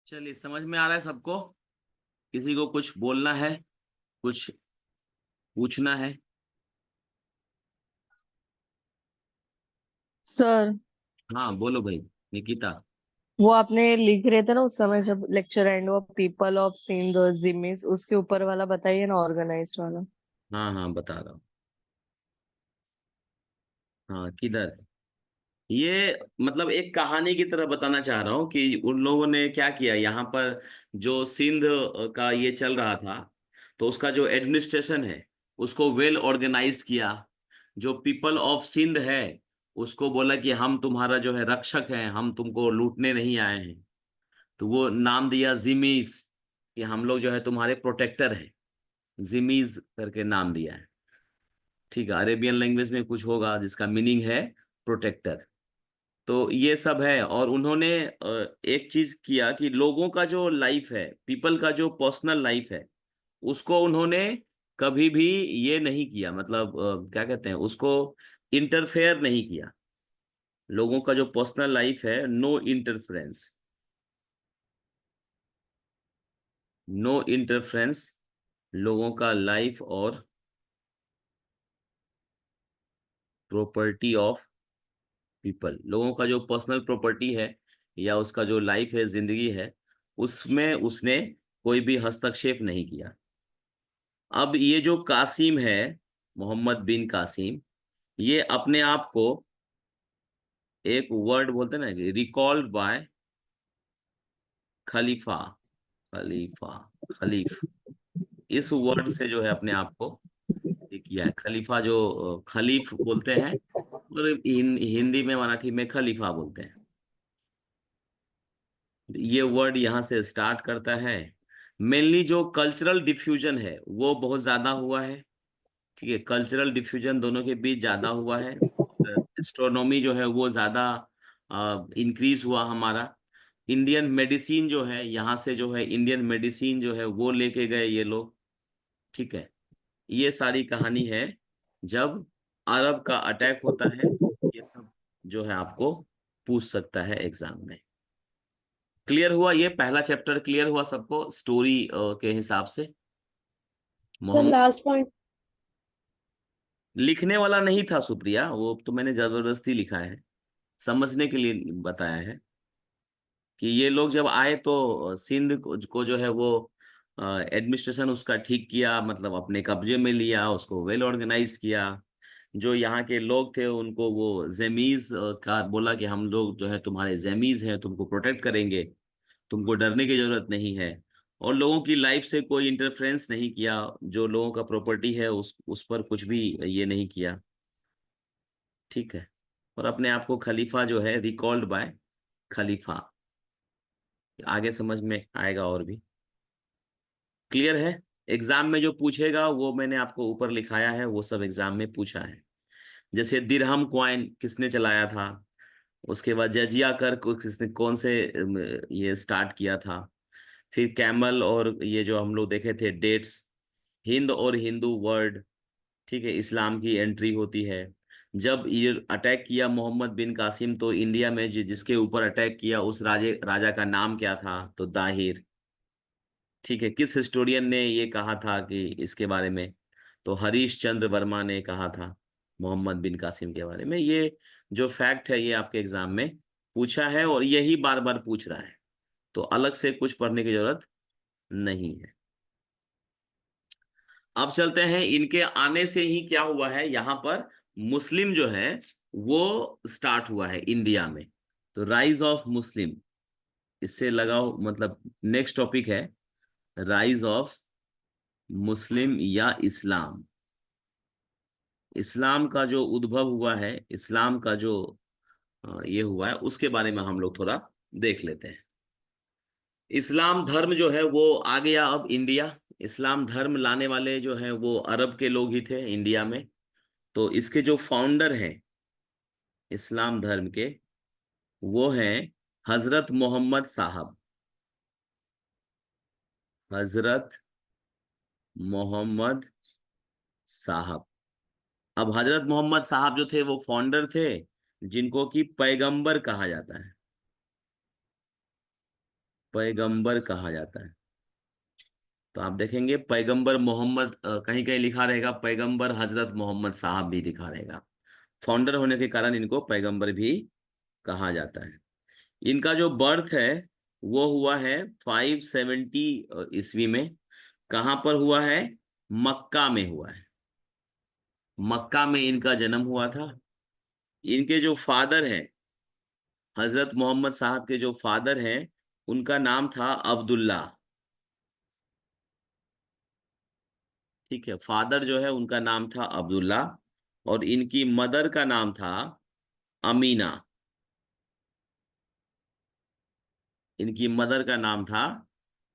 चलिए, समझ में आ रहा है सबको? किसी को कुछ बोलना है, कुछ पूछना है? सर, हाँ बोलो भाई। निकिता। वो आपने लिख रहे थे ना उस समय जब लेक्चर एंड हुआ, पीपल ऑफ सिंध जिमिस, उसके ऊपर वाला बताइए ना, ऑर्गेनाइज्ड वाला। हाँ हाँ, बता रहा हूँ। हाँ, किधर? ये मतलब एक कहानी की तरह बताना चाह रहा हूँ कि उन लोगों ने क्या किया यहाँ पर। जो सिंध का ये चल रहा था, तो उसका जो एडमिनिस्ट्रेशन है उसको वेल ऑर्गेनाइज्ड किया। जो पीपल ऑफ सिंध है उसको बोला कि हम तुम्हारा जो है रक्षक हैं, हम तुमको लूटने नहीं आए हैं। तो वो नाम दिया जिमीज, कि हम लोग जो है तुम्हारे प्रोटेक्टर हैं। जिमीज करके नाम दिया है। ठीक है, अरेबियन लैंग्वेज में कुछ होगा जिसका मीनिंग है प्रोटेक्टर। तो ये सब है। और उन्होंने एक चीज किया कि लोगों का जो लाइफ है, पीपल का जो पर्सनल लाइफ है, उसको उन्होंने कभी भी ये नहीं किया। मतलब क्या कहते हैं उसको, इंटरफेयर नहीं किया। लोगों का जो पर्सनल लाइफ है, नो इंटरफेरेंस। नो इंटरफेरेंस, लोगों का लाइफ और प्रॉपर्टी ऑफ पीपल। लोगों का जो पर्सनल प्रॉपर्टी है या उसका जो लाइफ है, जिंदगी है, उसमें उसने कोई भी हस्तक्षेप नहीं किया। अब ये जो कासिम है, मोहम्मद बिन कासिम, ये अपने आप को एक वर्ड बोलते हैं ना, रिकॉल्ड बाय खलीफा। खलीफा, खलीफ, इस वर्ड से जो है अपने आप को ये किया है। खलीफा जो खलीफ बोलते हैं, और हिंदी में मराठी में खलीफा बोलते हैं। ये वर्ड यहाँ से स्टार्ट करता है। मेनली जो कल्चरल डिफ्यूजन है वो बहुत ज्यादा हुआ है। ठीक है, कल्चरल डिफ्यूजन दोनों के बीच ज्यादा हुआ है। एस्ट्रोनॉमी जो है वो ज्यादा इंक्रीज हुआ हमारा। इंडियन मेडिसिन जो है, यहाँ से जो है इंडियन मेडिसिन जो है वो लेके गए ये लोग। ठीक है, ये सारी कहानी है। जब अरब का अटैक होता है, ये सब जो है आपको पूछ सकता है एग्जाम में। क्लियर हुआ? ये पहला चैप्टर क्लियर हुआ सबको स्टोरी के हिसाब से? Sir Mohammad last point. लिखने वाला नहीं था सुप्रिया, वो तो मैंने जबरदस्ती लिखा है, समझने के लिए बताया है। कि ये लोग जब आए तो सिंध को जो है वो एडमिनिस्ट्रेशन उसका ठीक किया, मतलब अपने कब्जे में लिया, उसको वेल ऑर्गेनाइज किया। जो यहाँ के लोग थे उनको वो जेमीज का बोला कि हम लोग जो है तुम्हारे जेमीज हैं, तुमको प्रोटेक्ट करेंगे, तुमको डरने की जरूरत नहीं है। और लोगों की लाइफ से कोई इंटरफेरेंस नहीं किया। जो लोगों का प्रॉपर्टी है उस पर कुछ भी ये नहीं किया। ठीक है, और अपने आप को खलीफा जो है रिकॉल्ड बाय खलीफा। आगे समझ में आएगा और भी। क्लियर है? एग्जाम में जो पूछेगा वो मैंने आपको ऊपर लिखाया है, वो सब एग्जाम में पूछा है। जैसे दिरहम कॉइन किसने चलाया था, उसके बाद जजिया कर को किसने, कौन से ये स्टार्ट किया था। फिर कैमल, और ये जो हम लोग देखे थे डेट्स, हिंद और हिंदू वर्ड। ठीक है, इस्लाम की एंट्री होती है। जब ये अटैक किया मोहम्मद बिन कासिम, तो इंडिया में जिसके ऊपर अटैक किया उस राजा का नाम क्या था, तो दाहिर। ठीक है, किस हिस्टोरियन ने ये कहा था कि इसके बारे में, तो हरीश चंद्र वर्मा ने कहा था मोहम्मद बिन कासिम के बारे में। ये जो फैक्ट है ये आपके एग्जाम में पूछा है, और यही बार बार पूछ रहा है। तो अलग से कुछ पढ़ने की जरूरत नहीं है। अब चलते हैं, इनके आने से ही क्या हुआ है यहाँ पर, मुस्लिम जो है वो स्टार्ट हुआ है इंडिया में। तो राइज ऑफ मुस्लिम, इससे लगाओ, मतलब नेक्स्ट टॉपिक है राइज ऑफ मुस्लिम या इस्लाम। इस्लाम का जो उद्भव हुआ है, इस्लाम का जो ये हुआ है, उसके बारे में हम लोग थोड़ा देख लेते हैं। इस्लाम धर्म जो है वो आ गया अब इंडिया। इस्लाम धर्म लाने वाले जो हैं वो अरब के लोग ही थे इंडिया में। तो इसके जो फाउंडर हैं इस्लाम धर्म के, वो हैं हजरत मोहम्मद साहब। हजरत मोहम्मद साहब। अब हजरत मोहम्मद साहब जो थे वो फाउंडर थे, जिनको कि पैगंबर कहा जाता है। पैगंबर कहा जाता है। तो आप देखेंगे पैगंबर मोहम्मद, कहीं कहीं लिखा रहेगा पैगंबर हजरत मोहम्मद साहब भी लिखा रहेगा। फाउंडर होने के कारण इनको पैगंबर भी कहा जाता है। इनका जो बर्थ है वो हुआ है 570 ईस्वी में। कहाँ पर हुआ है? मक्का में हुआ है। मक्का में इनका जन्म हुआ था। इनके जो फादर हैं, हजरत मोहम्मद साहब के जो फादर हैं, उनका नाम था अब्दुल्ला। ठीक है, फादर जो है उनका नाम था अब्दुल्ला, और इनकी मदर का नाम था अमीना। इनकी मदर का नाम था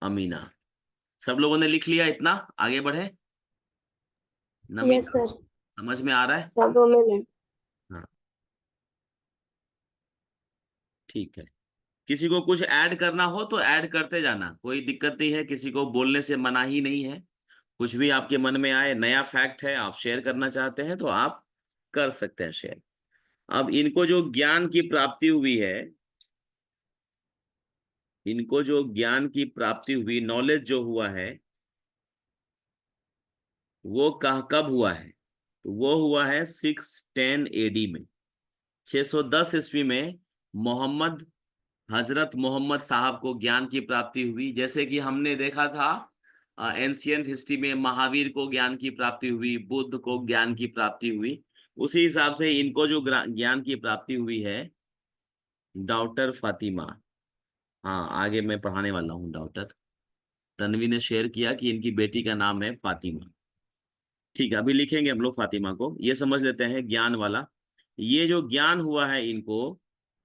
अमीना। सब लोगों ने लिख लिया? इतना आगे बढ़े। Yes Namita, sir. समझ में आ रहा है? सब में। हाँ, ठीक है। किसी को कुछ ऐड करना हो तो ऐड करते जाना, कोई दिक्कत नहीं है, किसी को बोलने से मना ही नहीं है। कुछ भी आपके मन में आए, नया फैक्ट है, आप शेयर करना चाहते हैं तो आप कर सकते हैं शेयर। अब इनको जो ज्ञान की प्राप्ति हुई है, इनको जो ज्ञान की प्राप्ति हुई, नॉलेज जो हुआ है, वो कब हुआ है? तो वो हुआ है 610 एडी में। 610 ईस्वी में मोहम्मद, हजरत मोहम्मद साहब को ज्ञान की प्राप्ति हुई। जैसे कि हमने देखा था एंशियंट हिस्ट्री में महावीर को ज्ञान की प्राप्ति हुई, बुद्ध को ज्ञान की प्राप्ति हुई, उसी हिसाब से इनको जो ज्ञान की प्राप्ति हुई है, डॉक्टर फातिमा। हाँ, आगे मैं पढ़ाने वाला हूँ डॉक्टर। तन्वी ने शेयर किया कि इनकी बेटी का नाम है फातिमा। ठीक है, अभी लिखेंगे हम लोग फातिमा को। ये समझ लेते हैं ज्ञान वाला। ये जो ज्ञान हुआ है इनको,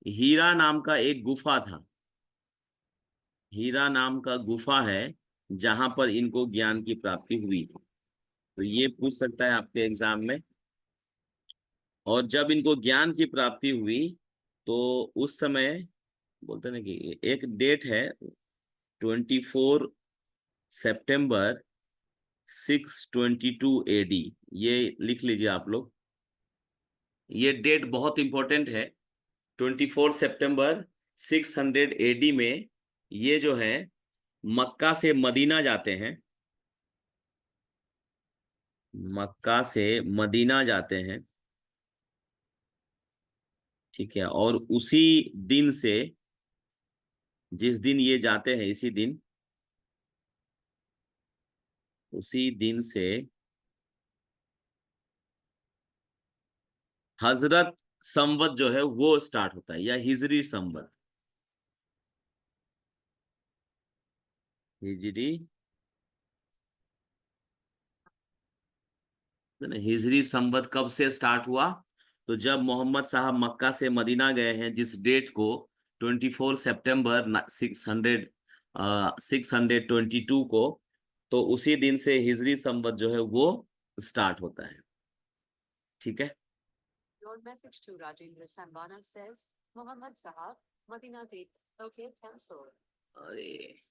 हीरा नाम का एक गुफा था। हीरा नाम का गुफा है जहां पर इनको ज्ञान की प्राप्ति हुई। तो ये पूछ सकता है आपके एग्जाम में। और जब इनको ज्ञान की प्राप्ति हुई तो उस समय बोलते ना कि एक डेट है, 24 सितंबर 622 AD। ये लिख लीजिए आप लोग, ये डेट बहुत इंपॉर्टेंट है। 24 सितंबर 600 AD में ये जो है मक्का से मदीना जाते हैं। मक्का से मदीना जाते हैं। ठीक है, और उसी दिन से, जिस दिन ये जाते हैं, इसी दिन, उसी दिन से हजरत संवत जो है वो स्टार्ट होता है, या हिजरी संवत। हिजरी, हिजरी संवत कब से स्टार्ट हुआ? तो जब मोहम्मद साहब मक्का से मदीना गए हैं, जिस डेट को 24 सितंबर 622 को, तो उसी दिन से हिजरी संवत जो है वो स्टार्ट होता है। ठीक है। Your message to Rajendra Sambana says, Muhammad Sahab, Madina date. Okay, cancel. अरे,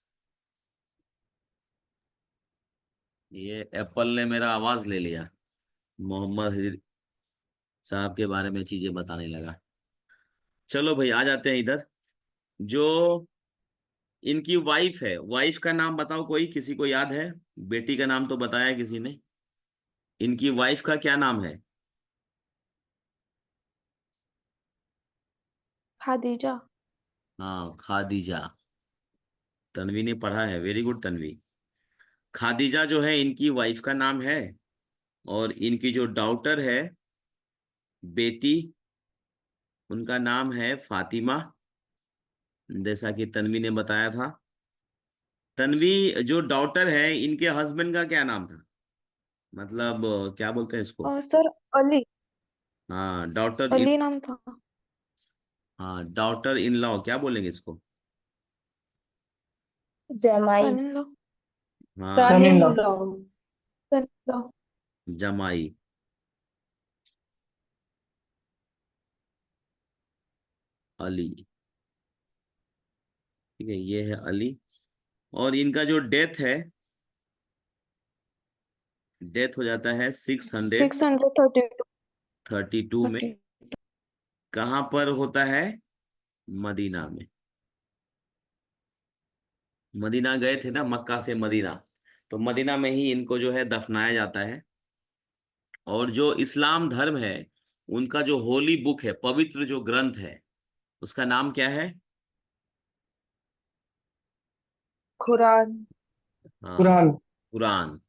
ये एप्पल ने मेरा आवाज ले लिया। मोहम्मद साहब के बारे में चीजें बताने लगा। चलो भाई, आ जाते हैं इधर। जो इनकी वाइफ है, वाइफ का नाम बताओ कोई, किसी को याद है? बेटी का नाम तो बताया किसी ने। इनकी वाइफ का क्या नाम है? खादीजा। हाँ, खादीजा। तन्वी ने पढ़ा है, वेरी गुड तन्वी। खादीजा जो है इनकी वाइफ का नाम है। और इनकी जो डॉटर है, बेटी, उनका नाम है फातिमा, जैसा कि तन्वी ने बताया था। तन्वी, जो डॉटर है, इनके हस्बैंड का क्या नाम था? मतलब क्या बोलते हैं इसको? सर अली। हाँ, डॉटर इन, अली नाम था। हाँ, डॉटर इन लॉ क्या बोलेंगे इसको? जमाई। सन इन लॉ। हाँ, सन in law. Sun in law. जमाई, अली। ठीक है, ये है अली। और इनका जो डेथ है, डेथ हो जाता है 632। 632 में। 30। कहाँ पर होता है? मदीना में। मदीना गए थे ना, मक्का से मदीना, तो मदीना में ही इनको जो है दफनाया जाता है। और जो इस्लाम धर्म है, उनका जो होली बुक है, पवित्र जो ग्रंथ है, उसका नाम क्या है? कुरान। हाँ, कुरान। कुरान।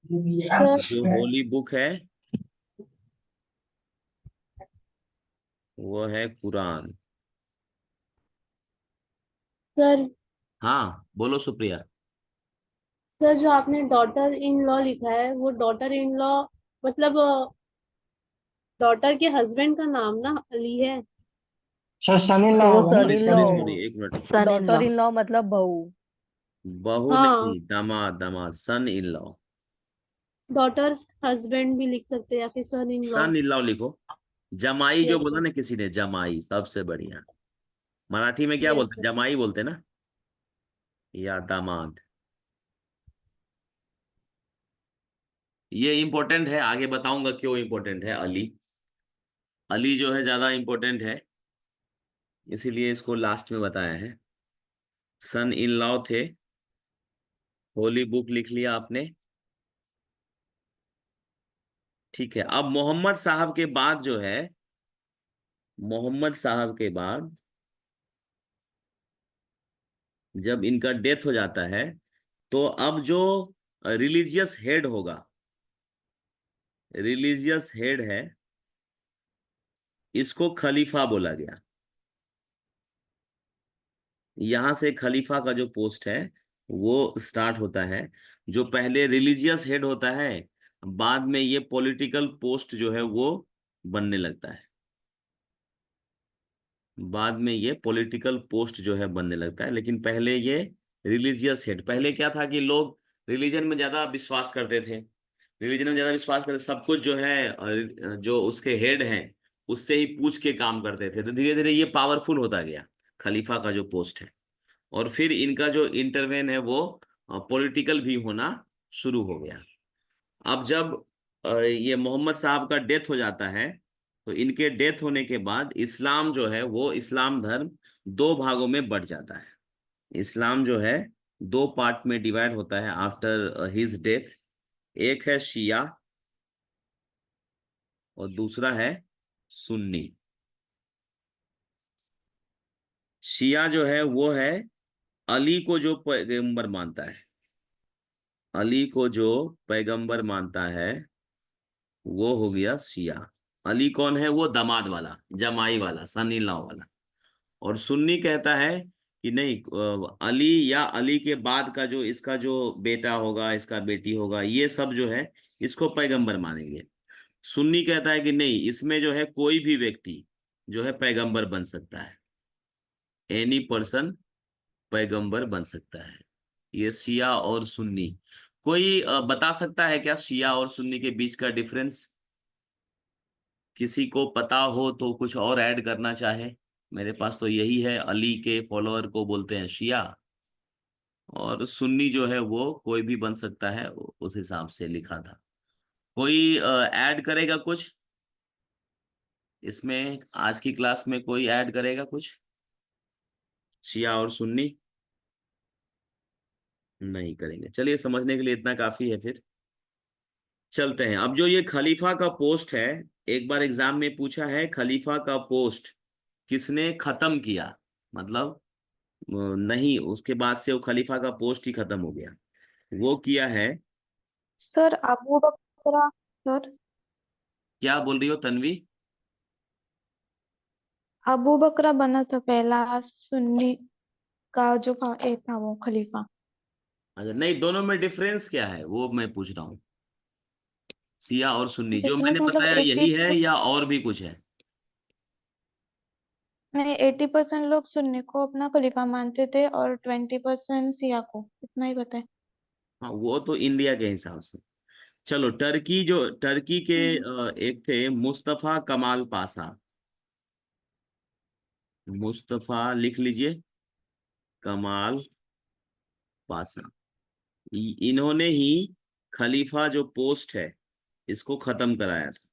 जो सर होली बुक है वो है कुरान। सर हाँ बोलो सुप्रिया। सर जो आपने डॉटर इन लॉ लिखा है वो डॉटर इन लॉ मतलब डॉटर के हस्बैंड का नाम ना अली है। सर सन इन लॉ तो वो होगा ना, son sorry in law son sorry in sorry, law. एक minute. Son in daughter in law मतलब बहू। बहू हाँ, नहीं, दामाद, दामाद, son in law. Daughter's husband भी लिख सकते हैं या फिर सन in law. Sun in law लिखो। जमाई जो यस बोला सर। ना किसी ने, जमाई सबसे बढ़िया। मराठी में क्या यस बोलते सर। हैं? जमाई बोलते हैं ना, या दामाद। ये इंपॉर्टेंट है, आगे बताऊंगा क्यों इंपॉर्टेंट है। अली, अली जो है ज्यादा इंपॉर्टेंट है, इसीलिए इसको लास्ट में बताया है। सन इन लॉ थे। होली बुक लिख लिया आपने। ठीक है, अब मोहम्मद साहब के बाद जो है, मोहम्मद साहब के बाद जब इनका डेथ हो जाता है, तो अब जो रिलीजियस हेड होगा, रिलीजियस हेड है, इसको खलीफा बोला गया। यहां से खलीफा का जो पोस्ट है वो स्टार्ट होता है। जो पहले रिलीजियस हेड होता है, बाद में ये पॉलिटिकल पोस्ट जो है वो बनने लगता है। बाद में ये पॉलिटिकल पोस्ट जो है बनने लगता है, लेकिन पहले ये रिलीजियस हेड। पहले क्या था कि लोग रिलीजन में ज्यादा विश्वास करते थे, रिलीजन में ज्यादा विश्वास करते, सब कुछ जो है जो उसके हेड हैं उससे ही पूछ के काम करते थे। तो धीरे धीरे ये पावरफुल होता गया, खलीफा का जो पोस्ट है। और फिर इनका जो इंटरवेन है वो पॉलिटिकल भी होना शुरू हो गया। अब जब ये मोहम्मद साहब का डेथ हो जाता है, तो इनके डेथ होने के बाद इस्लाम जो है वो, इस्लाम धर्म दो भागों में बढ़ जाता है। इस्लाम जो है दो पार्ट में डिवाइड होता है आफ्टर हिज डेथ। एक है शिया और दूसरा है सुन्नी। शिया जो है वो है अली को जो पैगंबर मानता है, अली को जो पैगंबर मानता है वो हो गया शिया। अली कौन है? वो दामाद वाला, जमाई वाला, सन इन लॉ वाला। और सुन्नी कहता है कि नहीं, अली या अली के बाद का जो इसका जो बेटा होगा, इसका बेटी होगा, ये सब जो है इसको पैगंबर मानेंगे। सुन्नी कहता है कि नहीं, इसमें जो है कोई भी व्यक्ति जो है पैगंबर बन सकता है, एनी पर्सन पैगंबर बन सकता है। ये शिया और सुन्नी। कोई बता सकता है क्या शिया और सुन्नी के बीच का डिफरेंस? किसी को पता हो तो कुछ और ऐड करना चाहे। मेरे पास तो यही है, अली के फॉलोअर को बोलते हैं शिया, और सुन्नी जो है वो कोई भी बन सकता है, उस हिसाब से लिखा था। कोई ऐड करेगा कुछ इसमें? आज की क्लास में कोई ऐड करेगा कुछ? शिया और सुन्नी नहीं करेंगे, चलिए समझने के लिए इतना काफी है। फिर चलते हैं। अब जो ये खलीफा का पोस्ट है, एक बार एग्जाम में पूछा है, खलीफा का पोस्ट किसने खत्म किया, मतलब नहीं, उसके बाद से वो खलीफा का पोस्ट ही खत्म हो गया, वो किया है। सर अबू बकरा। सर क्या बोल रही हो तन्वी? अबू बकरा बना था पहला सुन्नी का जो एक था वो खलीफा। अच्छा नहीं, दोनों में डिफरेंस क्या है वो मैं पूछ रहा हूँ। शिया और सुन्नी जो मैंने डिफरेंस मतलब बताया एट्टी यही है या और भी कुछ है? नहीं 80% लोग सुन्नी को अपना खलीफा मानते थे और 20% सिया को, इतना ही पता है। हाँ, वो तो इंडिया के हिसाब से। चलो, टर्की, जो टर्की के हम्म। एक थे मुस्तफा कमाल पाशा। मुस्तफा लिख लीजिए, कमाल पाशा। इन्होंने ही खलीफा जो पोस्ट है इसको खत्म कराया था।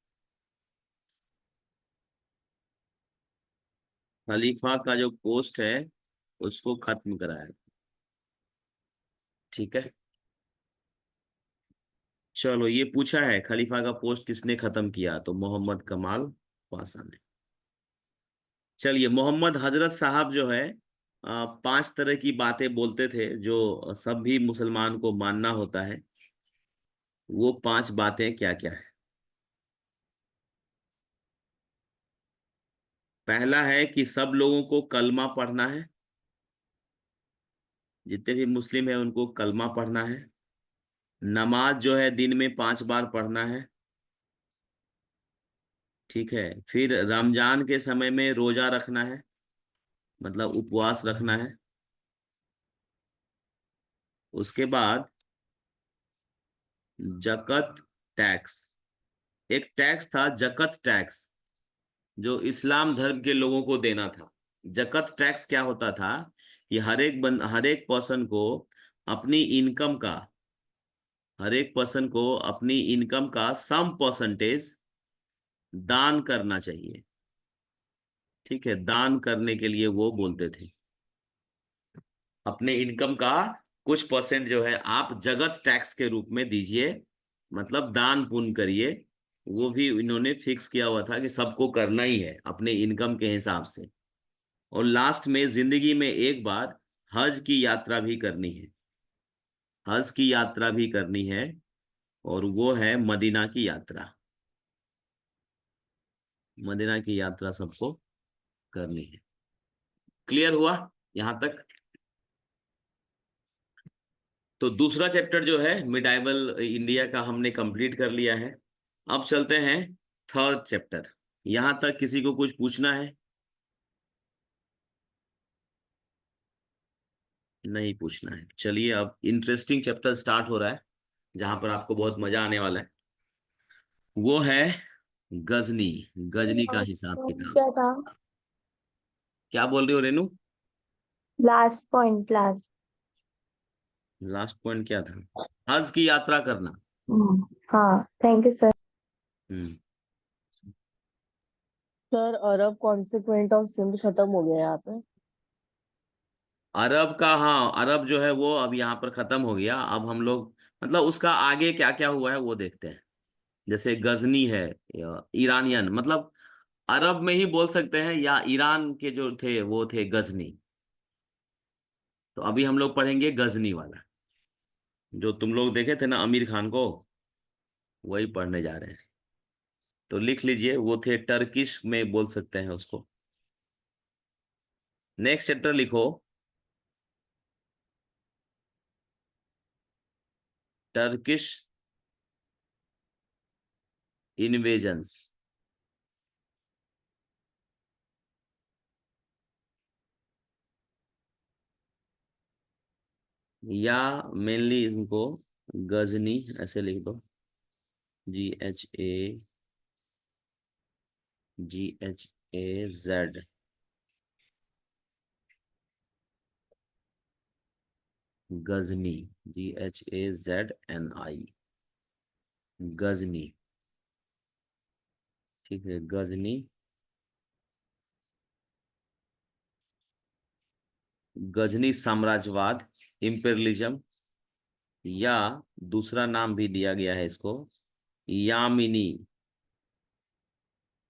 खलीफा का जो पोस्ट है उसको खत्म कराया था। ठीक है, चलो ये पूछा है खलीफा का पोस्ट किसने खत्म किया, तो मोहम्मद कमाल पासा ने। चलिए, मोहम्मद हजरत साहब जो है 5 तरह की बातें बोलते थे जो सभी मुसलमान को मानना होता है। वो 5 बातें क्या क्या है? पहला है कि सब लोगों को कलमा पढ़ना है, जितने भी मुस्लिम हैं उनको कलमा पढ़ना है। नमाज जो है दिन में 5 बार पढ़ना है, ठीक है। फिर रमजान के समय में रोजा रखना है, मतलब उपवास रखना है। उसके बाद जकत टैक्स, एक टैक्स था जकत टैक्स, जो इस्लाम धर्म के लोगों को देना था। जकत टैक्स क्या होता था कि हर एक पर्सन को अपनी इनकम का, हर एक पर्सन को अपनी इनकम का सम परसेंटेज दान करना चाहिए, ठीक है। दान करने के लिए वो बोलते थे अपने इनकम का कुछ परसेंट जो है आप जगत टैक्स के रूप में दीजिए, मतलब दान पुण्य करिए। वो भी इन्होंने फिक्स किया हुआ था कि सबको करना ही है अपने इनकम के हिसाब से। और लास्ट में जिंदगी में एक बार हज की यात्रा भी करनी है, हज की यात्रा भी करनी है, और वो है मदीना की यात्रा। मदीना की यात्रा सबको करनी है। क्लियर हुआ यहां तक? तो दूसरा चैप्टर जो है मिडाइवल इंडिया का हमने कंप्लीट कर लिया है। अब चलते हैं थर्ड चैप्टर। यहां तक किसी को कुछ पूछना है? नहीं पूछना है। चलिए, अब इंटरेस्टिंग चैप्टर स्टार्ट हो रहा है जहां पर आपको बहुत मजा आने वाला है। वो है गजनी, गजनी का हिसाब किताब। क्या था? क्या बोल रही हो Renu? Last point, last. Last point क्या था? हज की यात्रा करना। हाँ, थैंक यू सर। हम्म। Sir Arab consequent of Sindh खत्म हो गया यहाँ पे। अरब का, हाँ, अरब जो है वो अब यहाँ पर खत्म हो गया। अब हम लोग मतलब उसका आगे क्या क्या हुआ है वो देखते हैं। जैसे गजनी है, या ईरानियन, मतलब अरब में ही बोल सकते हैं, या ईरान के जो थे वो थे गजनी। तो अभी हम लोग पढ़ेंगे गजनी वाला, जो तुम लोग देखे थे ना आमिर खान को, वही पढ़ने जा रहे हैं। तो लिख लीजिए, वो थे टर्किश में बोल सकते हैं उसको। नेक्स्ट चैप्टर लिखो, टर्किश इन्वेजन्स। या मेनली इनको गजनी ऐसे लिख दो, GHAZZ, गजनी, GHAZNI, गजनी, ठीक है। गजनी, गजनी साम्राज्यवाद, इंपेरियलिज्म, या दूसरा नाम भी दिया गया है इसको, यामिनी,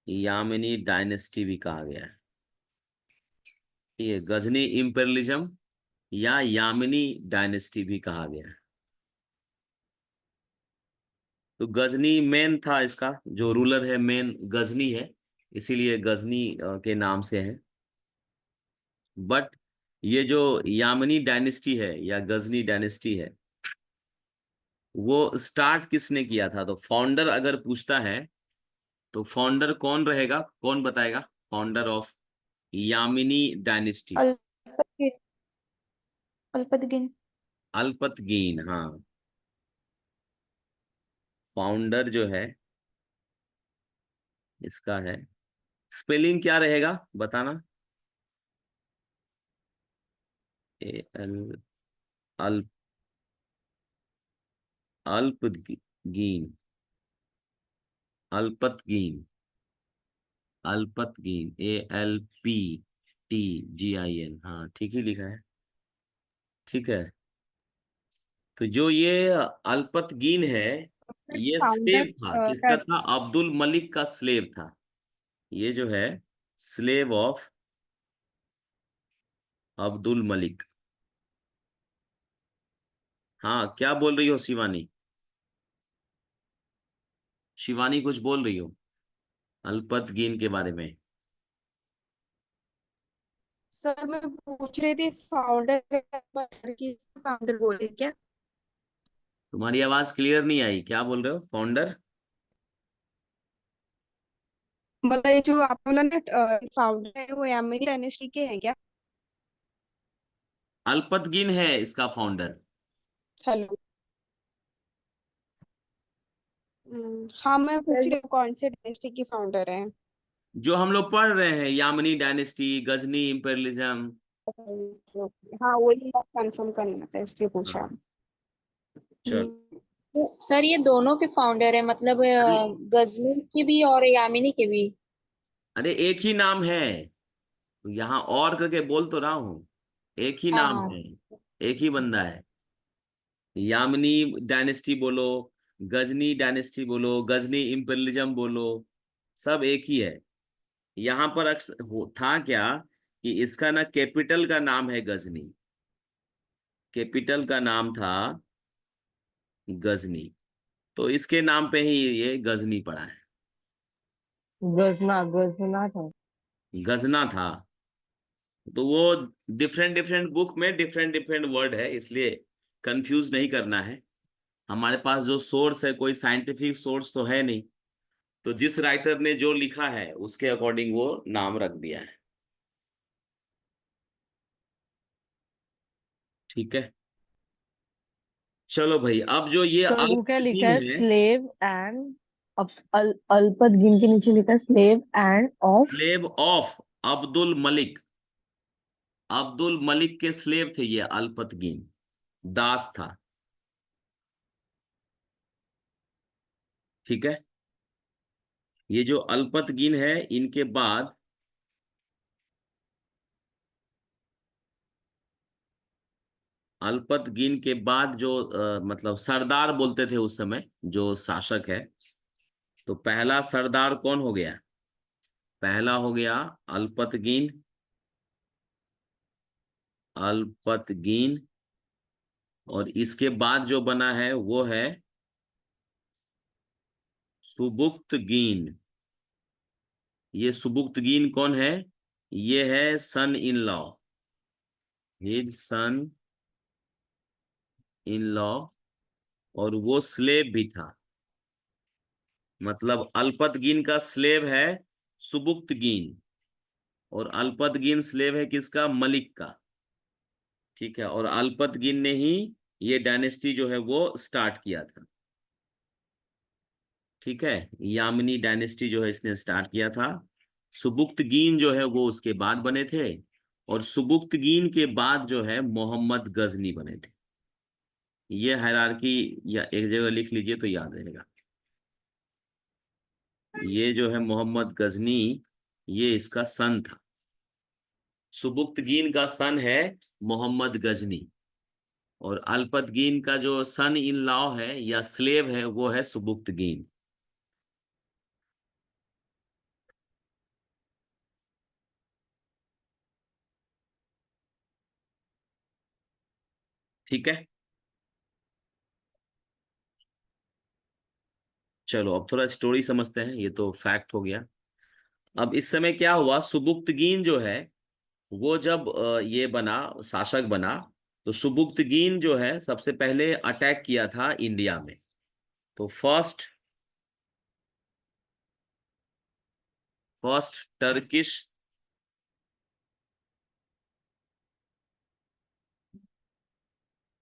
यामिनी डायनेस्टी भी कहा गया है। ठीक है, गजनी इंपेरियलिज्म या यामिनी डायनेस्टी भी कहा गया है। तो गजनी मेन था, इसका जो रूलर है मेन गजनी है, इसीलिए गजनी के नाम से है। बट ये जो यामिनी डायनेस्टी है या गजनी डायनेस्टी है, वो स्टार्ट किसने किया था? तो फाउंडर अगर पूछता है तो फाउंडर कौन रहेगा, कौन बताएगा founder of Yamini dynasty? Alptigin. Alptigin. Alptigin, हाँ। फाउंडर जो है इसका है, स्पेलिंग क्या रहेगा बताना? एल, अल्प, अल्पतगीन, अल्पतगीन, अल्पतगीन, ALPTGIN, हाँ ठीक ही लिखा है, ठीक है। तो जो ये अल्पतगीन है, ये स्लेव था, किसका था? अब्दुल मलिक का स्लेव था। ये जो है स्लेव ऑफ अब्दुल मलिक। हाँ, क्या बोल रही हो शिवानी? शिवानी कुछ बोल रही हो अल्पतगीन के बारे में? सर मैं पूछ रही थी फाउंडर किस फाउंडर बोले क्या? तुम्हारी आवाज क्लियर नहीं आई, क्या बोल रहे हो? फाउंडर? मतलब ये जो आप बोला ना फाउंडर है वो यामिनी डायनेस्टी के हैं क्या? अल्पतगीन है इसका फाउंडर। हेलो। हाँ मैं पूछ रही हूँ कौन से डायनेस्टी की फाउंडर है? जो हम लोग पढ़ रहे हैं, यामिनी डायनेस्टी, गजनी इंपेरियलिज्म। हाँ वही कंफर्म करना था इसलिए पूछा। हाँ, चल। तो सर ये दोनों के फाउंडर है मतलब अरे गजनी की भी और यामिनी के भी? अरे एक ही नाम है, यहाँ और करके बोल तो रहा हूँ। एक ही हाँ नाम हाँ। है, एक ही बंदा है। यामिनी डायनेस्टी बोलो, गजनी डायनेस्टी बोलो, गजनी इंपेरियलिज्म बोलो, सब एक ही है। यहाँ पर था क्या कि इसका ना कैपिटल का नाम है गजनी, कैपिटल का नाम था गजनी, तो इसके नाम पे ही ये गजनी पड़ा है। गजना गजना था। गजना था, तो वो डिफरेंट डिफरेंट बुक में डिफरेंट डिफरेंट वर्ड है, इसलिए कंफ्यूज नहीं करना है। हमारे पास जो सोर्स है कोई साइंटिफिक सोर्स तो है नहीं, तो जिस राइटर ने जो लिखा है उसके अकॉर्डिंग वो नाम रख दिया है। ठीक है, चलो भाई, अब जो ये सर वो क्या लिखा अल्पतगीन है? है, स्लेव एंड अल्पतगीन के नीचे लिखा है slave end of. Slave of Abdul Malik, Abdul Malik के स्लेव थे ये अल्पतगीन, दास था। ठीक है, ये जो अल्पतगीन है इनके बाद अल्पतगीन के बाद जो मतलब सरदार बोलते थे उस समय, जो शासक है, तो पहला सरदार कौन हो गया? पहला हो गया अल्पतगीन, अल्पतगीन। और इसके बाद जो बना है वो है सुबुक्तगीन। ये सुबुक्तगीन कौन है? ये है son in law, his son in law, और वो स्लेव भी था। मतलब अल्पतगीन का स्लेव है सुबुक्तगीन, और अल्पतगीन स्लेव है किसका? मलिक का। ठीक है, और अल्पतगीन ने ही ये डायनेस्टी जो है वो स्टार्ट किया था। ठीक है, यामिनी डायनेस्टी जो है इसने स्टार्ट किया था। सुबुक्तगीन जो है वो उसके बाद बने थे, और सुबुक्तगीन के बाद जो है मोहम्मद गजनी बने थे। ये हायरार्की या एक जगह लिख लीजिए तो याद रहेगा। ये जो है मोहम्मद गजनी, ये इसका सन था। सुबुक्तगीन का सन है मोहम्मद गजनी, और अल्पतगीन का जो सन इन लॉ है या स्लेव है वो है सुबुक्तगीन। ठीक है, चलो अब थोड़ा स्टोरी समझते हैं, ये तो फैक्ट हो गया। अब इस समय क्या हुआ, सुबुक्तगीन जो है वो जब ये बना, शासक बना, तो सुबुक्तगीन जो है सबसे पहले अटैक किया था इंडिया में। तो first Turkish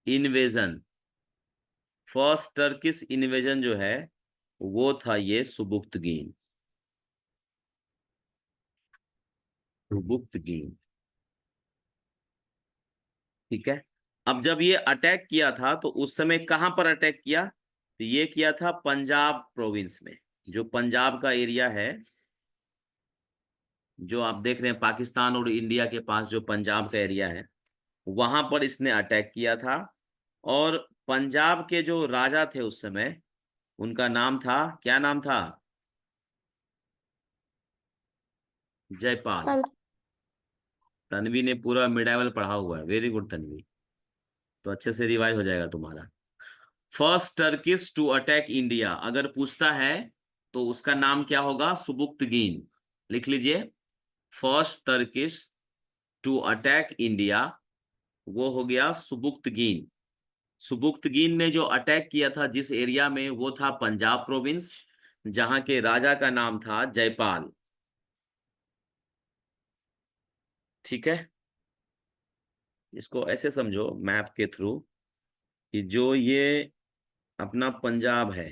invasion, first Turkish invasion जो है वो था ये सुबुक्तगीन, सुबुक्तगीन। ठीक है, अब जब ये अटैक किया था तो उस समय कहां पर अटैक किया? तो ये किया था पंजाब प्रोविंस में, जो पंजाब का एरिया है, जो आप देख रहे हैं पाकिस्तान और इंडिया के पास जो पंजाब का एरिया है, वहां पर इसने अटैक किया था। और पंजाब के जो राजा थे उस समय, उनका नाम था, क्या नाम था? जयपाल। तन्वी ने पूरा मिडाइवल पढ़ा हुआ है, वेरी गुड तन्वी, तो अच्छे से रिवाइज हो जाएगा तुम्हारा। First Turkish to attack India अगर पूछता है तो उसका नाम क्या होगा? सुबुक्तगीन। लिख लीजिए, first Turkish to attack India वो हो गया सुबुक्तगीन। सुबुक्तगीन ने जो अटैक किया था जिस एरिया में, वो था पंजाब प्रोविंस, जहां के राजा का नाम था जयपाल। ठीक है, इसको ऐसे समझो मैप के थ्रू कि जो ये अपना पंजाब है,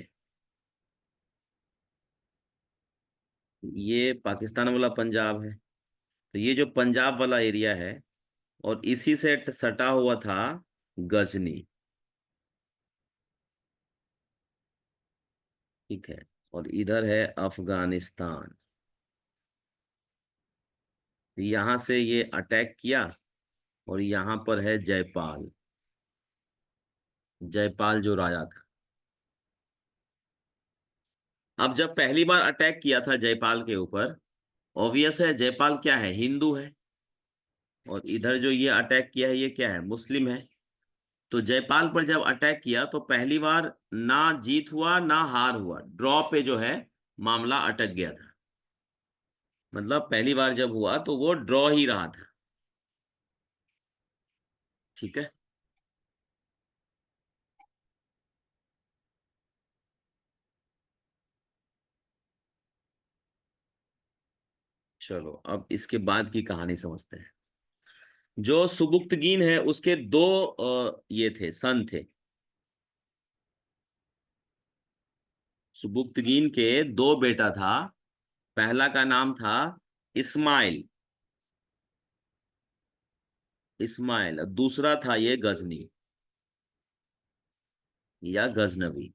ये पाकिस्तान वाला पंजाब है, तो ये जो पंजाब वाला एरिया है, और इसी से सटा हुआ था गजनी। ठीक है, और इधर है अफगानिस्तान। यहां से ये अटैक किया, और यहां पर है जयपाल, जयपाल जो राजा था। अब जब पहली बार अटैक किया था जयपाल के ऊपर, ऑब्वियस है जयपाल क्या है? हिंदू है, और इधर जो ये अटैक किया है ये क्या है? मुस्लिम है। तो जयपाल पर जब अटैक किया तो पहली बार ना जीत हुआ ना हार हुआ, ड्रॉ पे जो है मामला अटक गया था। मतलब पहली बार जब हुआ तो वो ड्रॉ ही रहा था। ठीक है, चलो अब इसके बाद की कहानी समझते हैं। जो सुबुक्तगीन है उसके दो ये थे, सन थे। सुबुक्तगीन के दो बेटा था। पहला का नाम था इस्माइल, इस्माइल, और दूसरा था ये गजनी या गजनवी।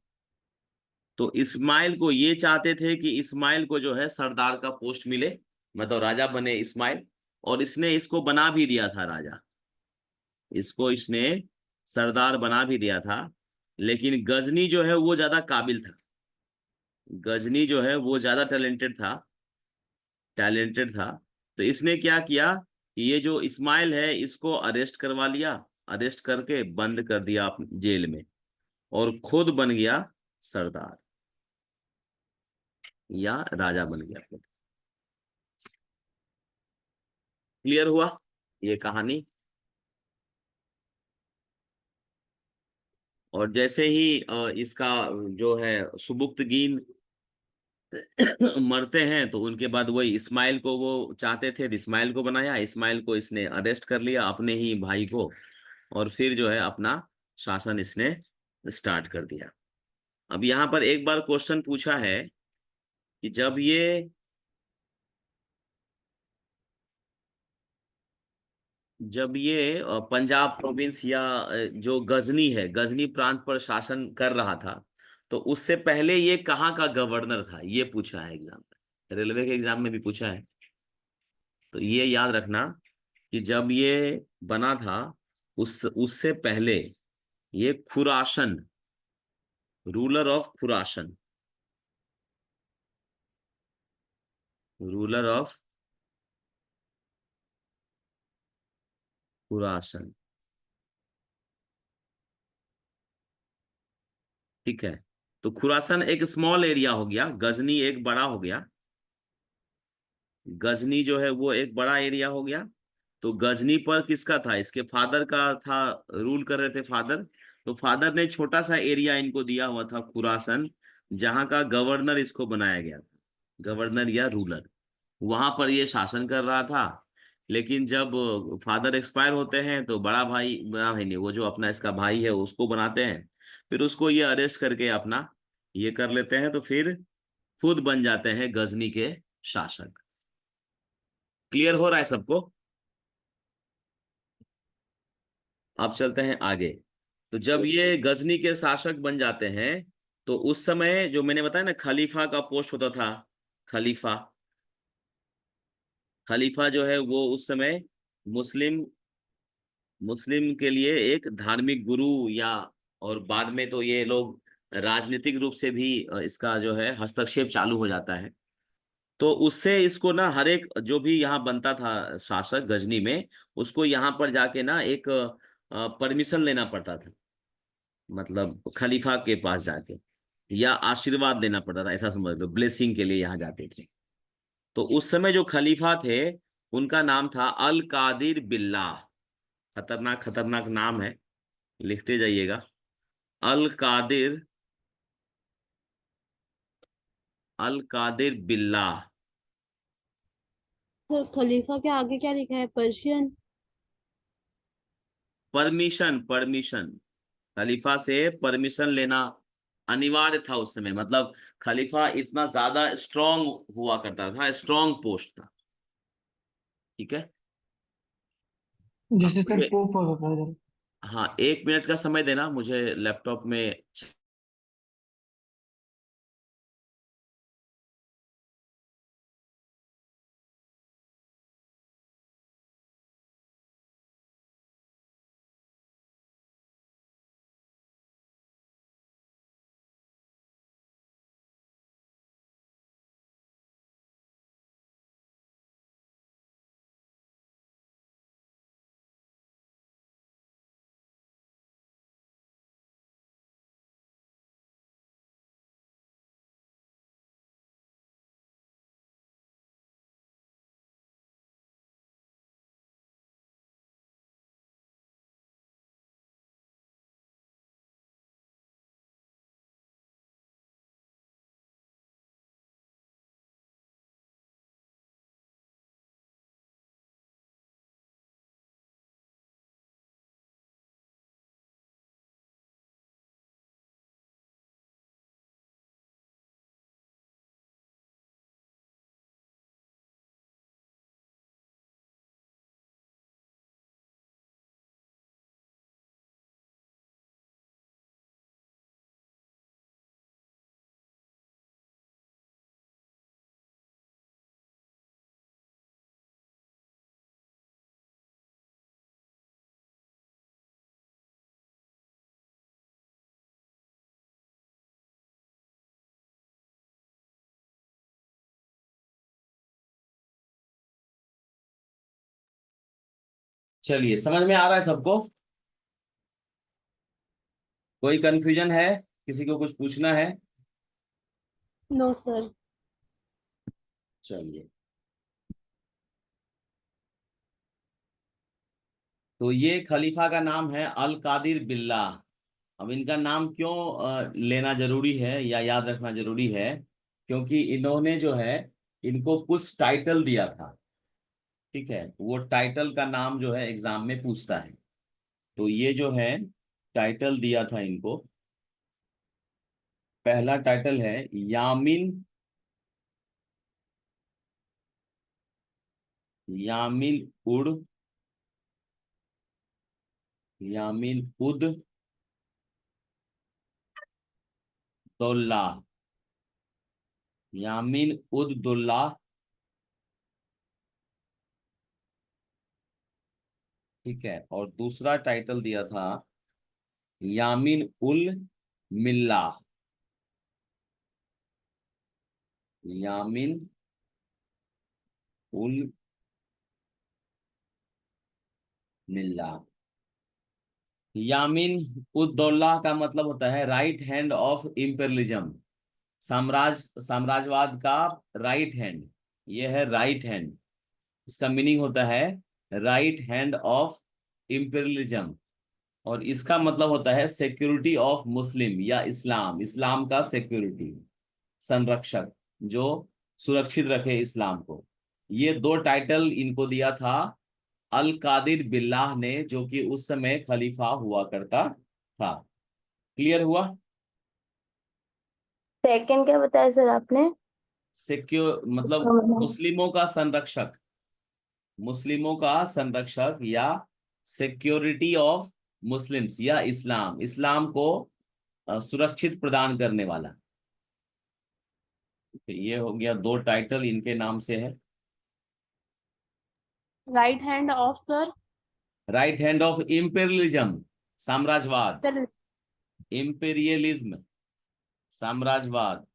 तो इस्माइल को ये चाहते थे कि इस्माइल को जो है सरदार का पोस्ट मिले, मतलब राजा बने इस्माइल, और इसने इसको बना भी दिया था राजा, इसको इसने सरदार बना भी दिया था। लेकिन गजनी जो है वो ज्यादा काबिल था, गजनी जो है वो ज्यादा टैलेंटेड था। तो इसने क्या किया कि ये जो इस्माइल है इसको अरेस्ट करवा लिया, अरेस्ट करके बंद कर दिया जेल में, और खुद बन गया सरदार या राजा बन गया खुद। क्लियर हुआ ये कहानी? और जैसे ही इसका जो है सुबुक्तगीन मरते हैं तो उनके बाद वही इस्माइल को वो चाहते थे, इस्माइल को बनाया, इस्माइल को इसने अरेस्ट कर लिया, अपने ही भाई को, और फिर जो है अपना शासन इसने स्टार्ट कर दिया। अब यहाँ पर एक बार क्वेश्चन पूछा है कि जब ये पंजाब प्रोविंस या जो गजनी है, गजनी प्रांत पर शासन कर रहा था, तो उससे पहले ये कहाँ का गवर्नर था? ये पूछा है एग्जाम में, रेलवे के एग्जाम में भी पूछा है। तो ये याद रखना कि जब ये बना था उससे पहले ये Khurasan, ruler of Khurasan, ruler of Khurasan. ठीक है, तो खुरासन एक स्मॉल एरिया हो गया, गजनी एक बड़ा हो गया, गजनी जो है वो एक बड़ा एरिया हो गया। तो गजनी पर किसका था? इसके फादर का था, रूल कर रहे थे फादर। तो फादर ने छोटा सा एरिया इनको दिया हुआ था खुरासन, जहां का गवर्नर इसको बनाया गया था, गवर्नर या रूलर, वहां पर ये शासन कर रहा था। लेकिन जब फादर एक्सपायर होते हैं तो बड़ा भाई नहीं, वो जो अपना इसका भाई है उसको बनाते हैं, फिर उसको ये अरेस्ट करके अपना ये कर लेते हैं, तो फिर खुद बन जाते हैं गजनी के शासक। क्लियर हो रहा है सबको? अब चलते हैं आगे। तो जब ये गजनी के शासक बन जाते हैं तो उस समय जो मैंने बताया ना, खलीफा का पोस्ट होता था, खलीफा, खलीफा जो है वो उस समय मुस्लिम मुस्लिम के लिए एक धार्मिक गुरु या और बाद में तो ये लोग राजनीतिक रूप से भी इसका जो है हस्तक्षेप चालू हो जाता है। तो उससे इसको ना हर एक जो भी यहाँ बनता था शासक गजनी में, उसको यहाँ पर जाके ना एक परमिशन लेना पड़ता था, मतलब खलीफा के पास जाके, या आशीर्वाद लेना पड़ता था, ऐसा समझ लो, ब्लेसिंग के लिए यहाँ जाते थे। तो उस समय जो खलीफा थे उनका नाम था अल कादिर बिल्लाह। खतरनाक खतरनाक नाम है, लिखते जाइएगा। अल कादिर, अल कादिर बिल्लाह। सर खलीफा के आगे क्या लिखा है? पर्शियन? Permission, permission. खलीफा से परमिशन लेना अनिवार्य था उस समय, मतलब खलीफा इतना ज्यादा स्ट्रांग हुआ करता था, स्ट्रांग पोस्ट था। ठीक है। जैसे सर मुझे, पोप होता था इधर। हाँ, 1 मिनट का समय देना मुझे लैपटॉप में। चलिए, समझ में आ रहा है सबको? कोई कंफ्यूजन है? किसी को कुछ पूछना है? No sir. चलिए, तो ये खलीफा का नाम है अल कादिर बिल्लाह। अब इनका नाम क्यों लेना जरूरी है या याद रखना जरूरी है? क्योंकि इन्होंने जो है इनको कुछ टाइटल दिया था। ठीक है, वो टाइटल का नाम जो है एग्जाम में पूछता है। तो ये जो है टाइटल दिया था इनको, पहला टाइटल है यामिन, यामिन उड, यामिन उद दौला, यामिन उद दौला। ठीक है, और दूसरा टाइटल दिया था यामिन उल मिल्ला, यामिन उल मिल्ला। यामिन उद दौला का मतलब होता है राइट हैंड ऑफ इंपेरियलिज्म, साम्राज्यवाद का राइट हैंड। ये है राइट हैंड, इसका मीनिंग होता है राइट हैंड ऑफ इंपेरियलिज्म। और इसका मतलब होता है सिक्योरिटी ऑफ मुस्लिम या इस्लाम, इस्लाम का सिक्योरिटी, संरक्षक जो सुरक्षित रखे इस्लाम को। ये दो टाइटल इनको दिया था अल कादिर बिल्लाह ने, जो कि उस समय खलीफा हुआ करता था। क्लियर हुआ? सेकंड क्या बताया सर आपने? सिक्योर उसका मतलब मतलब मुस्लिमों का संरक्षक, मुस्लिमों का संरक्षक या सिक्योरिटी ऑफ मुस्लिम्स या इस्लाम, इस्लाम को सुरक्षित प्रदान करने वाला। तो ये हो गया, दो टाइटल इनके नाम से है। Right hand of sir? Right hand of imperialism, साम्राज्यवाद। इंपेरियलिज्म, साम्राज्यवाद।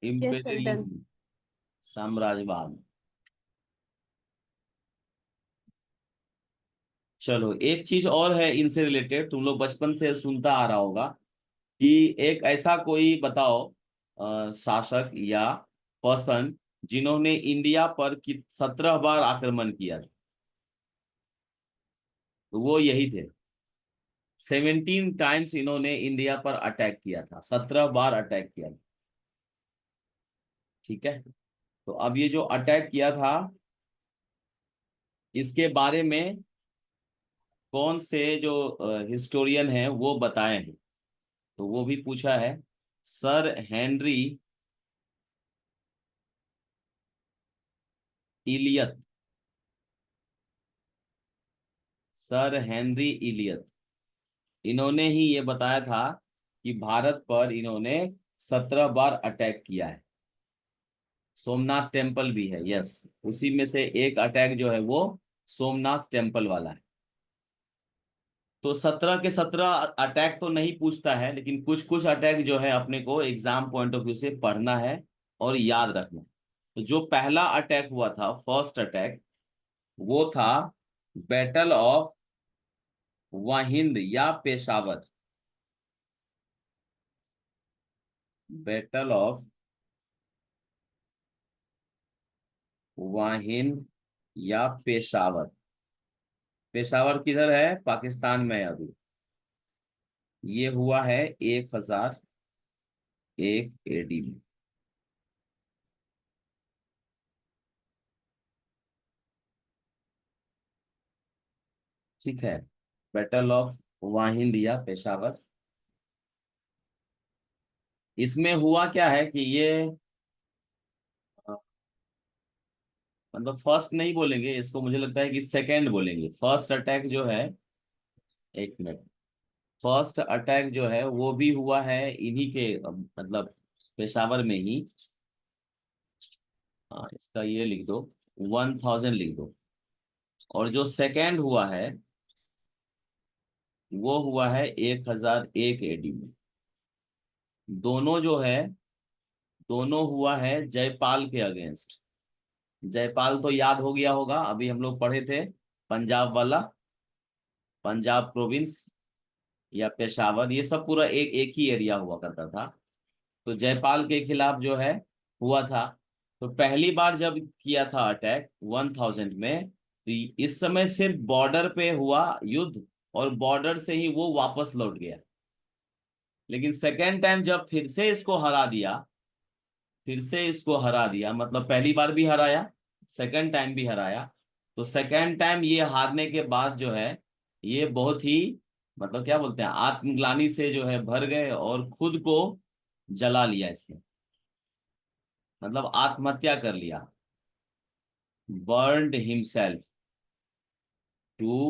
Yes sir, done. इंपेरियलिज्म, साम्राज्यवाद। चलो एक चीज और है इनसे रिलेटेड, तुम लोग बचपन से सुनता आ रहा होगा कि एक ऐसा कोई बताओ शासक या पर्सन जिन्होंने इंडिया पर 17 बार आक्रमण किया था। तो वो यही थे। 17 टाइम्स इन्होंने इंडिया पर अटैक किया था, 17 बार अटैक किया था। ठीक है, तो अब ये जो अटैक किया था इसके बारे में कौन से जो हिस्टोरियन हैं वो बताए हैं। तो वो भी पूछा है। Sir Henry Elliot, sir Henry Elliot, इन्होंने ही ये बताया था कि भारत पर इन्होंने 17 बार अटैक किया है। सोमनाथ टेम्पल भी है, यस, उसी में से एक अटैक जो है वो सोमनाथ टेम्पल वाला है। तो 17 के 17 अटैक तो नहीं पूछता है, लेकिन कुछ कुछ अटैक जो है अपने को एग्जाम पॉइंट ऑफ व्यू से पढ़ना है और याद रखना है। तो जो पहला अटैक हुआ था, फर्स्ट अटैक, वो था बैटल ऑफ वाहिंद या पेशावर। बैटल ऑफ वाहिंद या पेशावर। पेशावर किधर है? पाकिस्तान में है अभी। ये हुआ है 1001 एडी में। ठीक है, बैटल ऑफ वाहिंद या पेशावर। इसमें हुआ क्या है कि ये अ, मतलब फर्स्ट नहीं बोलेंगे इसको, मुझे लगता है कि सेकंड बोलेंगे। फर्स्ट अटैक जो है, एक मिनट, फर्स्ट अटैक जो है वो भी हुआ है इन्हीं के मतलब पेशावर में ही। हाँ, इसका ये लिख दो, 1000 लिख दो। और जो सेकंड हुआ है वो हुआ है 1001 एडी में। दोनों जो है, दोनों हुआ है जयपाल के अगेंस्ट। जयपाल तो याद हो गया होगा, अभी हम लोग पढ़े थे, पंजाब वाला, पंजाब प्रोविंस या पेशावर, ये सब पूरा एक एक ही एरिया हुआ करता था। तो जयपाल के खिलाफ जो है हुआ था। तो पहली बार जब किया था अटैक 1000 में, तो इस समय सिर्फ बॉर्डर पे हुआ युद्ध और बॉर्डर से ही वो वापस लौट गया। लेकिन सेकेंड टाइम जब फिर से इसको हरा दिया, फिर से इसको हरा दिया, मतलब पहली बार भी हराया, सेकेंड टाइम भी हराया। तो सेकेंड टाइम ये हारने के बाद जो है ये बहुत ही, मतलब क्या बोलते हैं, आत्मग्लानि से जो है भर गए और खुद को जला लिया इसने, मतलब आत्महत्या कर लिया। Burned himself to